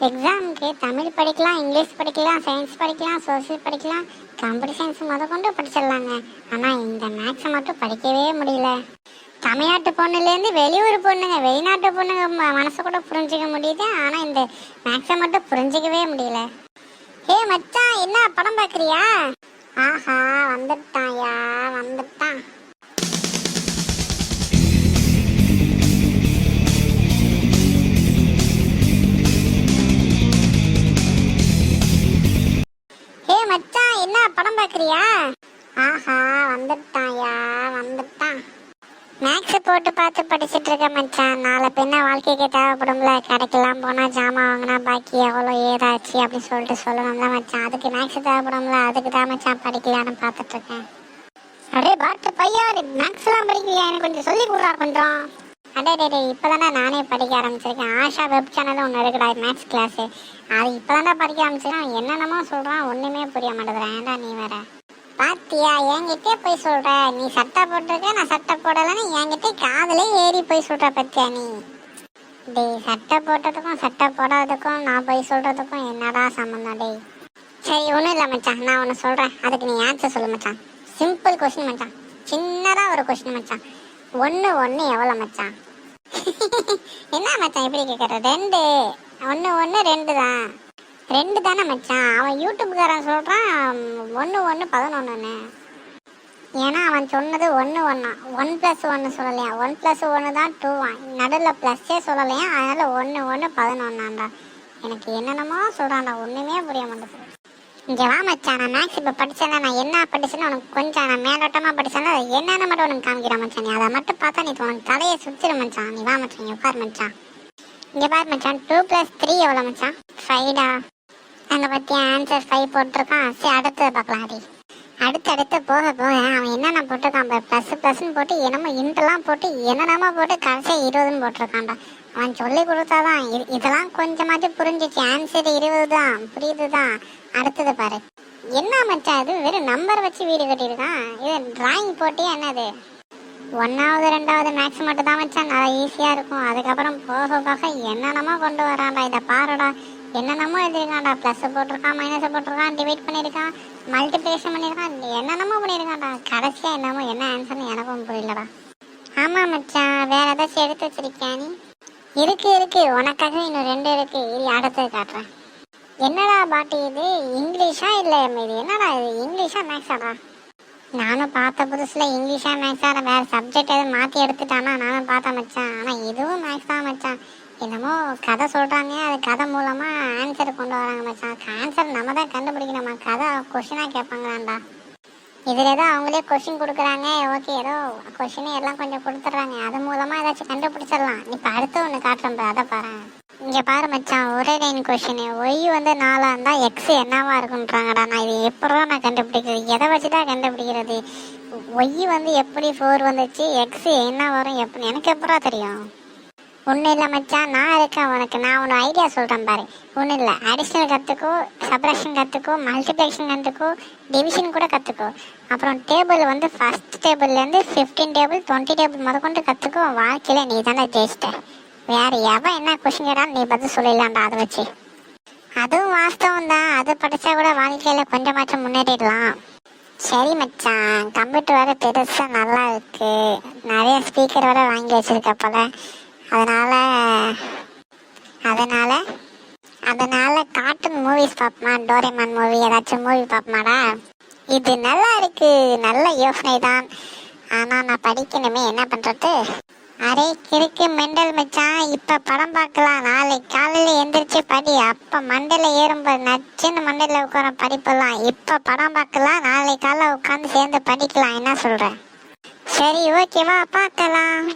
எக்ஸாமுக்கு தமிழ் படிக்கலாம், இங்கிலீஷ் படிக்கலாம், சயின்ஸ் படிக்கலாம், சோசியல் படிக்கலாம், கம்ப்யூட்டர் சயின்ஸ் கொண்டு படிச்சிடலாங்க. ஆனால் இந்த மேக்ஸை மட்டும் படிக்கவே முடியல. தமிழ்நாட்டு பொண்ணுலேருந்து வெளியூர் பொண்ணுங்க, வெளிநாட்டு பொண்ணுங்க மனசை கூட புரிஞ்சிக்க முடியுது. ஆனால் இந்த மேக்ஸை மட்டும் புரிஞ்சிக்கவே முடியல. ஹே மச்சான், என்ன படம் பார்க்குறியா? ஆஹா, வந்துட்டாயா, வந்துட்டான். ஹே மச்சான், என்ன படம் பார்க்குறியா? ஆஹா, வந்துட்டாயா, வந்துட்டான். மேக்ஸ் போட்டு பார்த்து படிச்சுட்டு இருக்க மச்சான். நாளை பின்ன வாழ்க்கைக்கு தேவைப்படும்ல. கடைக்கெல்லாம் போனால் ஜாமான் வாங்கினா பாக்கி எவ்வளோ ஏதாச்சு அப்படின்னு சொல்லிட்டு சொல்லணும்ல மச்சான். அதுக்கு மேக்ஸ் தேவைப்படும்ல, அதுக்கு தான் மச்சான் படிக்கலான்னு பார்த்துட்டு இருக்கேன். அடே பாட்டு பையா, மேக்ஸ்லாம் படிக்கலையா? எனக்கு கொஞ்சம் சொல்லி கொடுறா கொஞ்சம். அடே இப்போதானே நானே படிக்க ஆரம்பிச்சிருக்கேன். ஆஷா வெப் சேனல் ஒன்று இருக்குடா, மேக்ஸ் கிளாஸு. அது இப்போதானே படிக்க ஆரம்பிச்சிருக்கேன். என்னென்னமோ சொல்கிறான், ஒன்றுமே புரிய மாட்டேதுடா. ஏன்டா நீ வேற பாத்தியா? என்கிட்டே போய் சொல்ற. நீ சட்டை போட்டிருக்க, நான் சட்டை போடலன்னு என்கிட்ட காதலே ஏறி போய் சொல்ற பத்தியா நீ? டேய், சட்டை போட்டதுக்கும் சட்டை போடாததுக்கும் நான் போய் சொல்றதுக்கும் என்னடா சம்பந்தம்? டேய் சரி, ஒன்றும் இல்லை மச்சான், நான் ஒன்று சொல்கிறேன், அதுக்கு நீ ஆன்சர் சொல்லு மச்சான். சிம்பிள் கொஸ்டின் மச்சான், சின்னதாக ஒரு கொஸ்டின் மச்சான். 1 எவ்வளோ மச்சான்? என்ன மச்சான் இப்படி கேட்குற? 2 1 2 தான். 2 தானே மச்சான். அவன் யூடியூப்காரன் சொல்கிறான் 1 11. ஏன்னா அவன் சொன்னது 1 1 +1 சொல்லலையா? 1 + 1 தான் 2. நடுவில் ப்ளஸ்ஸே சொல்லலையா? அதனால் 1 11. எனக்கு என்னென்னமோ சொல்கிறான்டா, ஒன்றுமே புரிய மாட்டேங்குது. இங்கே வா மச்சான், நான் மேக்ஸ் இப்போ படித்தேன்னா நான் என்ன படிச்சேன்னு உனக்கு கொஞ்சம் நான் மேலோட்டமாக படித்தேன்னா அது என்னென்ன மட்டும் உனக்கு காமிக்கிறேன் மச்சான். நீ அதை மட்டும் பார்த்தா நீ உனக்கு தலையை சுற்றிடு மச்சான். நீ வா மச்சான், இங்கே உட்கார் மச்சான். இங்கே பார் மச்சான், 2 + 3 எவ்வளோ மச்சான்? 5டா. அங்கே பற்றி ஆன்சர் 5 போட்டிருக்கான். சரி, அடுத்தது பார்க்கலாம். அடுத்து போக அவன் என்னென்ன போட்டிருக்கான் ++ன்னு போட்டு என்னமோ இன்ட்லாம் போட்டு என்னென்னமோ போட்டு கடைசியாக 20ன்னு போட்டிருக்கான்டா. அவன் சொல்லி கொடுத்தாதான் இதெல்லாம் கொஞ்சமாச்சும் புரிஞ்சிச்சு. ஆன்சர் 20 தான், புரியுது தான். அடுத்தது பாரு. என்ன மச்சான் இது? வெறும் நம்பர் வச்சு வீடு கட்டியிருக்கான். இது டிராயிங் போட்டியா என்னது? 1வது 2வது மேக்ஸ் மட்டும் தான் மச்சான் நல்லா ஈஸியாக இருக்கும். அதுக்கப்புறம் போக என்னென்னமோ கொண்டு வரான்டா. இதை பாருடா, என்னென்னமோ எழுதிருக்கான்டா. ப்ளஸ் போட்டிருக்கான், மைனஸ் போட்டிருக்கான், டிவைட் பண்ணியிருக்கான், மல்டிப்ளிகேஷன் பண்ணியிருக்கான், என்னென்னமோ பண்ணியிருக்கான்டா. கடைசியாக என்னமோ என்ன ஆன்சர்னு எனக்கும் புரியலடா. ஆமாம் மச்சான், வேற ஏதாச்சும் எடுத்து வச்சிருக்கியா நீ? இருக்கு, உனக்காக இன்னும் 2 இருக்கு. இது அடுத்தது காட்டுறேன். என்னடா பாட்டி இது? இங்கிலீஷா இல்லை இது என்னடா இது? இங்கிலீஷா மேக்ஸாடா? நானும் பார்த்த புதுசில் இங்கிலீஷா மேக்ஸா வேறு சப்ஜெக்ட் எதுவும் மாற்றி எடுத்துட்டானா நானும் பார்த்தேன் மச்சான். ஆனால் இதுவும் மேக்ஸ் தான் மச்சான். என்னமோ கதை சொல்கிறாங்க, அது கதை மூலமாக ஆன்சர் கொண்டு வராங்க மச்சான். ஆன்சர் நம்ம தான் கண்டுபிடிக்கணுமா? கதை கொஷினாக கேட்பாங்களாண்டா. இதில் ஏதோ அவங்களே கொஷின் கொடுக்குறாங்க. ஓகே, ஏதோ கொஷினே எல்லாம் கொஞ்சம் கொடுத்துட்றாங்க. அது மூலமாக ஏதாச்சும் கண்டுபிடிச்சிடலாம். இப்போ அடுத்து ஒன்று காட்டுறேன், அதை பாரு. இங்கே பாரு மச்சான், ஒரே லைன் கொஷின். ஒய் 4 இருந்தால் எக்ஸ் என்னவா இருக்குன்றாங்கடா. நான் இது எப்படா நான் கண்டுபிடிக்கிறது? எதை வச்சு தான் கண்டுபிடிக்கிறது? ஒய் எப்படி 4 வந்துச்சு, எக்ஸ் என்ன வரும் எப்படி எனக்கு எப்படா தெரியும்? ஒன்றும் இல்லை மச்சான், நான் இருக்கேன் உனக்கு. நான் ஒன்று ஐடியா சொல்கிறேன் பாரு. ஒன்றும் இல்லை, அடிஷ்னல் கற்றுக்கோ, சப்ராக்ஷன் கற்றுக்கோ, மல்டிப்ளிகேஷன் கற்றுக்கோ, டிவிஷன் கூட கற்றுக்கோ. அப்புறம் டேபிள் ஃபஸ்ட் டேபிள்லேருந்து 15 டேபிள் 20 டேபிள் முதற்கொண்டு கற்றுக்கோ. வாழ்க்கையில் நீ தானே ஜெயிச்சிட்ட. வேறு எவன் என்ன கொஷின் கேட்டாலும் நீ பதில் சொல்லிடலாம்டா அதை வச்சு. அதுவும் வாஸ்தவம் தான். அது படித்தா கூட வாழ்க்கையில் கொஞ்சமாச்சும் முன்னேறிடலாம். சரி மச்சான், கம்ப்யூட்டர் வேறு பெருசாக நல்லா இருக்குது. நிறைய ஸ்பீக்கர் வேறு வாங்கி வச்சுருக்க போல. அதனால கார்ட்டூன் மூவிஸ் பார்ப்போமா? டோரேமான் மூவி ஏதாச்சும் மூவி பார்ப்போமாடா? இது நல்லா இருக்கு, நல்ல யோசனை தான். ஆனால் நான் படிக்கணுமே, என்ன பண்ணுறது? அரே கிறுக்கு மெண்டல் மச்சான், இப்போ படம் பார்க்கலாம். நாளைக்கு காலையில் எந்திரிச்சு படி. அப்போ மண்டையில் ஏறும்போது நச்சுன்னு மண்டையில் உட்கார படிப்பெல்லாம். இப்போ படம் பார்க்கலாம், நாளைக்கு காலையில் உட்காந்து சேர்ந்து படிக்கலாம். என்ன சொல்கிறேன்? சரி, ஓகேவா, பார்க்கலாம்.